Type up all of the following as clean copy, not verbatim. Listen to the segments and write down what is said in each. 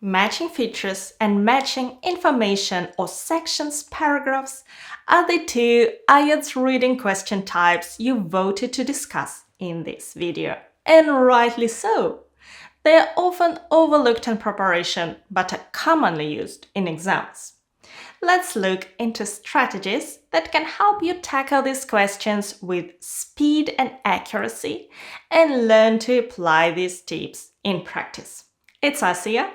Matching features and matching information or sections paragraphs are the two IELTS reading question types you voted to discuss in this video. And rightly so. They are often overlooked in preparation but are commonly used in exams. Let's look into strategies that can help you tackle these questions with speed and accuracy and learn to apply these tips in practice. It's Asiya.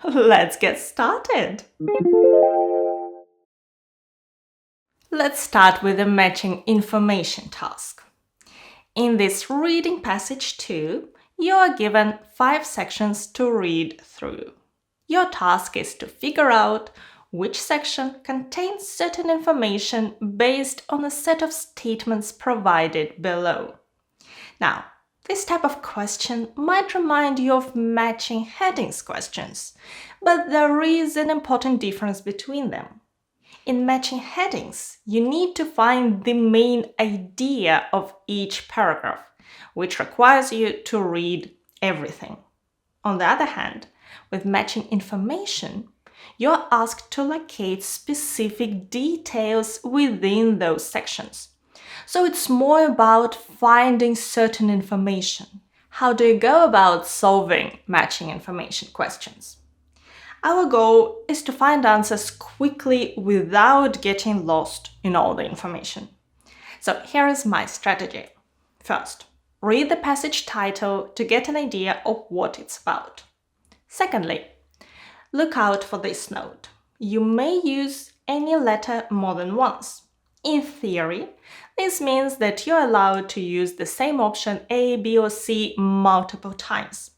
Let's get started. Let's start with the matching information task. In this reading passage 2, you are given 5 sections to read through. Your task is to figure out which section contains certain information based on a set of statements provided below. Now, this type of question might remind you of matching headings questions, but there is an important difference between them. In matching headings, you need to find the main idea of each paragraph, which requires you to read everything. On the other hand, with matching information, you're asked to locate specific details within those sections. So it's more about finding certain information. How do you go about solving matching information questions? Our goal is to find answers quickly without getting lost in all the information. So here is my strategy. First, read the passage title to get an idea of what it's about. Secondly, look out for this note. You may use any letter more than once. In theory, this means that you're allowed to use the same option A, B, or C multiple times.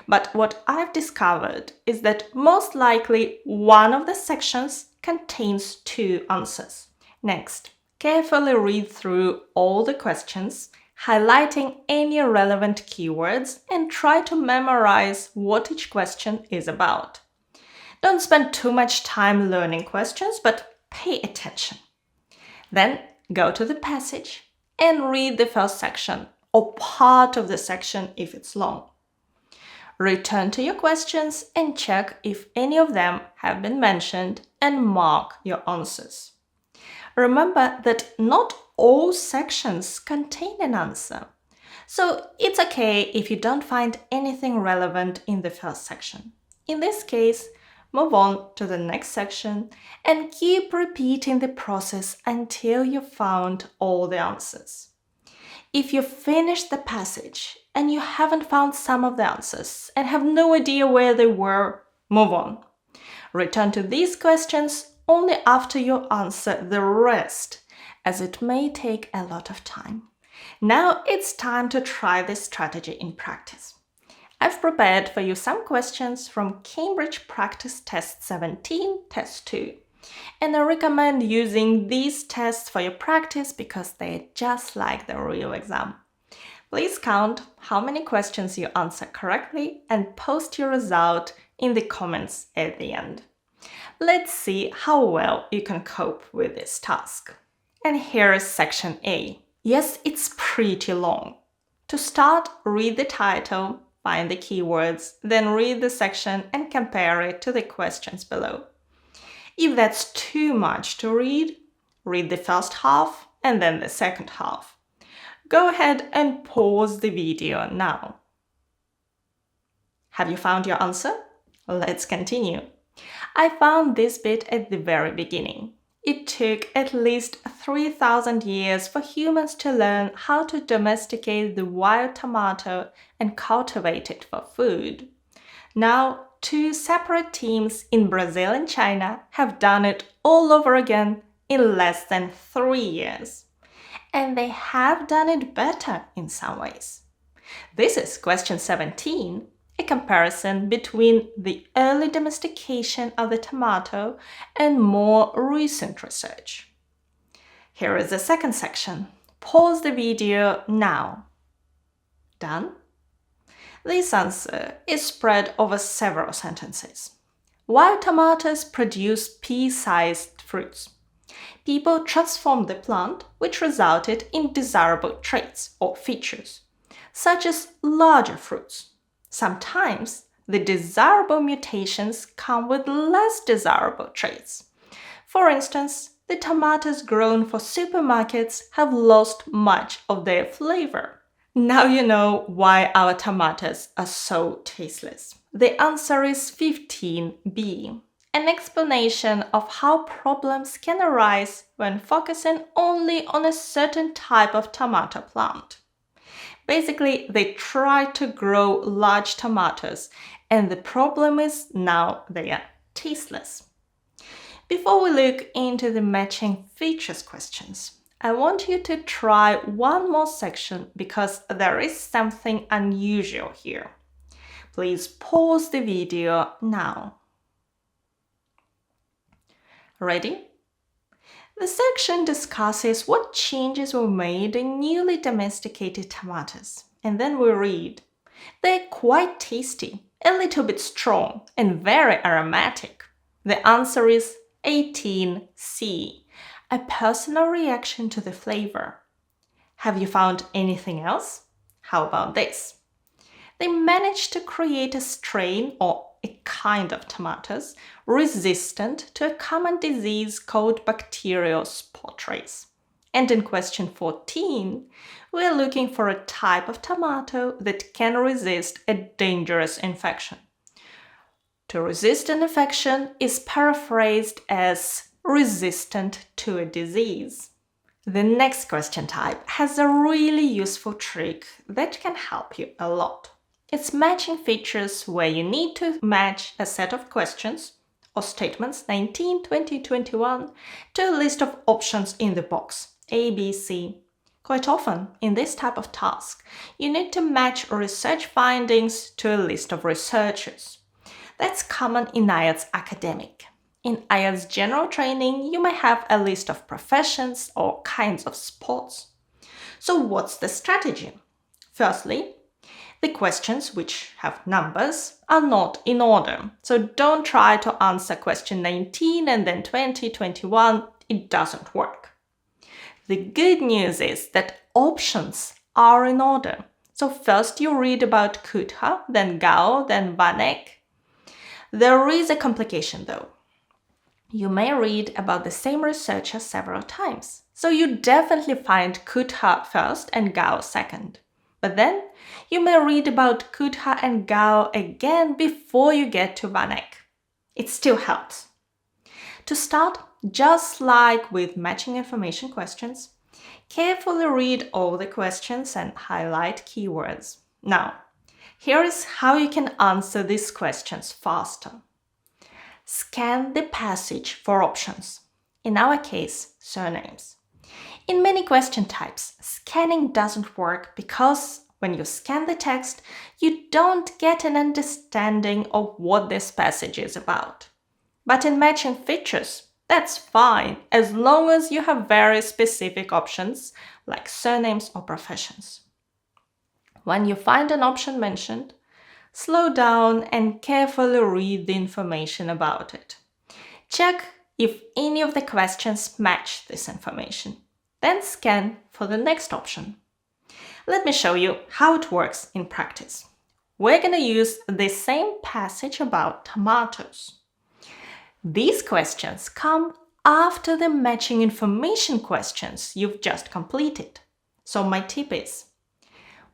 But what I've discovered is that most likely one of the sections contains 2 answers. Next, carefully read through all the questions, highlighting any relevant keywords, and try to memorize what each question is about. Don't spend too much time learning questions, but pay attention. Then go to the passage and read the first section or part of the section if it's long. Return to your questions and check if any of them have been mentioned and mark your answers. Remember that not all sections contain an answer, so it's okay if you don't find anything relevant in the first section. In this case, move on to the next section and keep repeating the process until you've found all the answers. If you finish the passage and you haven't found some of the answers and have no idea where they were, move on. Return to these questions only after you answer the rest, as it may take a lot of time. Now it's time to try this strategy in practice. I've prepared for you some questions from Cambridge Practice Test 17, Test 2. And I recommend using these tests for your practice because they're just like the real exam. Please count how many questions you answer correctly and post your result in the comments at the end. Let's see how well you can cope with this task. And here is section A. Yes, it's pretty long. To start, read the title, find the keywords, then read the section and compare it to the questions below. If that's too much to read, read the first half and then the second half. Go ahead and pause the video now. Have you found your answer? Let's continue. I found this bit at the very beginning. It took at least 3,000 years for humans to learn how to domesticate the wild tomato and cultivate it for food. Now, 2 separate teams in Brazil and China have done it all over again in less than 3 years. And they have done it better in some ways. This is question 17, a comparison between the early domestication of the tomato and more recent research. Here is the second section. Pause the video now. Done? This answer is spread over several sentences. Wild tomatoes produce pea-sized fruits. People transformed the plant, which resulted in desirable traits or features, such as larger fruits. Sometimes the desirable mutations come with less desirable traits. For instance, the tomatoes grown for supermarkets have lost much of their flavor. Now you know why our tomatoes are so tasteless. The answer is 15b. An explanation of how problems can arise when focusing only on a certain type of tomato plant. Basically, they try to grow large tomatoes, and the problem is now they are tasteless. Before we look into the matching features questions, I want you to try one more section because there is something unusual here. Please pause the video now. Ready? The section discusses what changes were made in newly domesticated tomatoes. And then we read, they're quite tasty, a little bit strong, and very aromatic. The answer is 18C, a personal reaction to the flavor. Have you found anything else? How about this? They managed to create a strain or a kind of tomatoes resistant to a common disease called bacterial spot race. And in question 14, we are looking for a type of tomato that can resist a dangerous infection. To resist an infection is paraphrased as resistant to a disease. The next question type has a really useful trick that can help you a lot. It's matching features where you need to match a set of questions or statements 19, 20, 21 to a list of options in the box A, B, C. Quite often, in this type of task, you need to match research findings to a list of researchers. That's common in IELTS Academic. In IELTS General Training, you may have a list of professions or kinds of sports. So what's the strategy? Firstly, the questions which have numbers are not in order. So don't try to answer question 19 and then 20, 21. It doesn't work. The good news is that options are in order. So first you read about Kutha, then Gao, then Vanek. There is a complication though. You may read about the same researcher several times. So you definitely find Kutha first and Gao second. But then you may read about Kutha and Gao again before you get to Vanek. It still helps. To start, just like with matching information questions, carefully read all the questions and highlight keywords. Now, here is how you can answer these questions faster. Scan the passage for options. In our case, surnames. In many question types, scanning doesn't work because when you scan the text, you don't get an understanding of what this passage is about. But in matching features, that's fine as long as you have very specific options like surnames or professions. When you find an option mentioned, slow down and carefully read the information about it. Check if any of the questions match this information. Then scan for the next option. Let me show you how it works in practice. We're going to use the same passage about tomatoes. These questions come after the matching information questions you've just completed. So my tip is,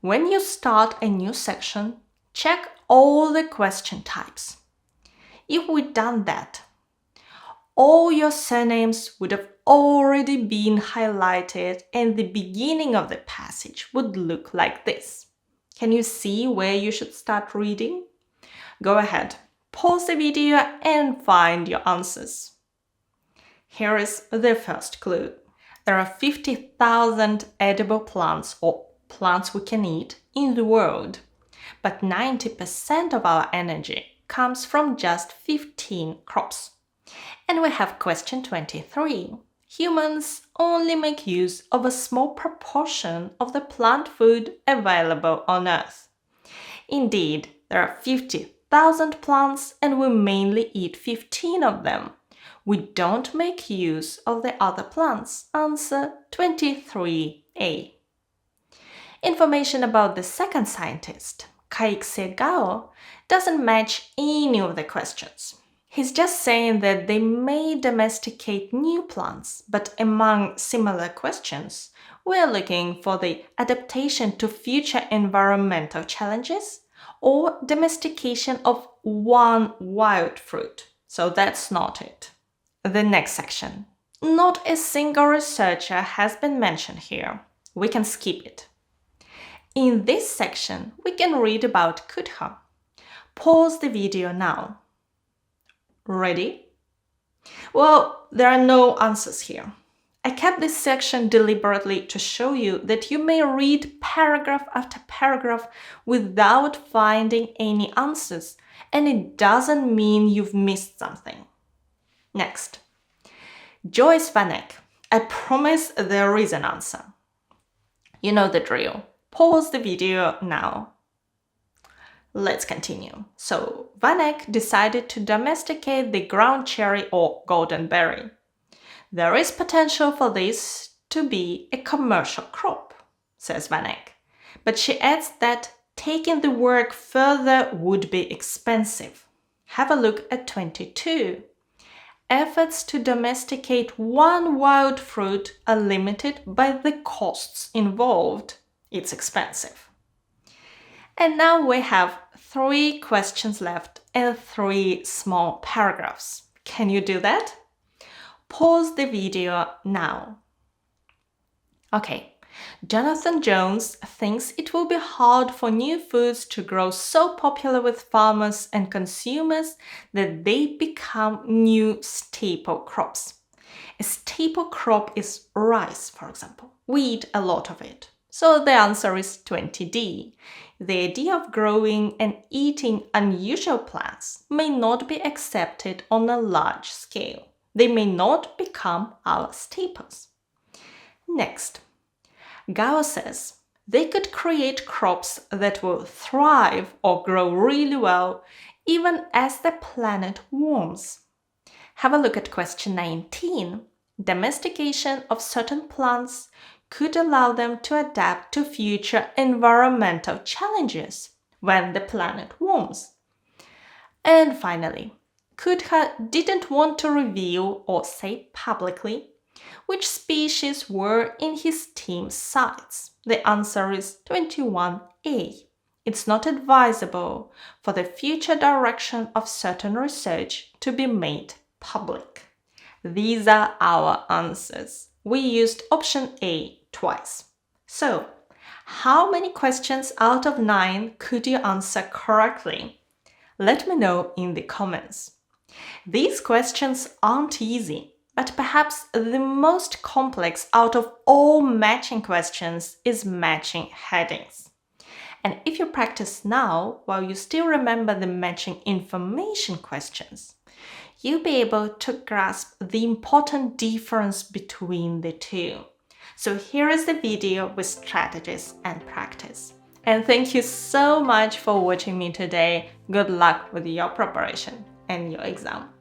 when you start a new section, check all the question types. If we'd done that, all your surnames would have already been highlighted and the beginning of the passage would look like this. Can you see where you should start reading? Go ahead, pause the video and find your answers. Here is the first clue. There are 50,000 edible plants or plants we can eat in the world, but 90% of our energy comes from just 15 crops. And we have question 23. Humans only make use of a small proportion of the plant food available on Earth. Indeed, there are 50,000 plants and we mainly eat 15 of them. We don't make use of the other plants. Answer 23A. Information about the second scientist Caixi Gao doesn't match any of the questions. He's just saying that they may domesticate new plants, but among similar questions, we're looking for the adaptation to future environmental challenges or domestication of one wild fruit. So that's not it. The next section. Not a single researcher has been mentioned here. We can skip it. In this section, we can read about Kutha. Pause the video now. Ready? Well, there are no answers here. I kept this section deliberately to show you that you may read paragraph after paragraph without finding any answers, and it doesn't mean you've missed something. Next. Joyce Van Eck. I promise there is an answer. You know the drill. Pause the video now. Let's continue. So, Van Eck decided to domesticate the ground cherry or golden berry. There is potential for this to be a commercial crop, says Van Eck. But she adds that taking the work further would be expensive. Have a look at 22. Efforts to domesticate one wild fruit are limited by the costs involved. It's expensive. And now we have 3 questions left and 3 small paragraphs. Can you do that? Pause the video now. Okay, Jonathan Jones thinks it will be hard for new foods to grow so popular with farmers and consumers that they become new staple crops. A staple crop is rice, for example. We eat a lot of it. So the answer is 20D. The idea of growing and eating unusual plants may not be accepted on a large scale. They may not become our staples. Next, Gao says they could create crops that will thrive or grow really well even as the planet warms. Have a look at question 19. Domestication of certain plants could allow them to adapt to future environmental challenges when the planet warms. And finally, Kutha didn't want to reveal or say publicly which species were in his team's sights. The answer is 21A. It's not advisable for the future direction of certain research to be made public. These are our answers. We used option A twice. So, how many questions out of 9 could you answer correctly? Let me know in the comments. These questions aren't easy, but perhaps the most complex out of all matching questions is matching headings. And if you practice now, while you still remember the matching information questions, you'll be able to grasp the important difference between the two. So here is the video with strategies and practice. And thank you so much for watching me today. Good luck with your preparation and your exam.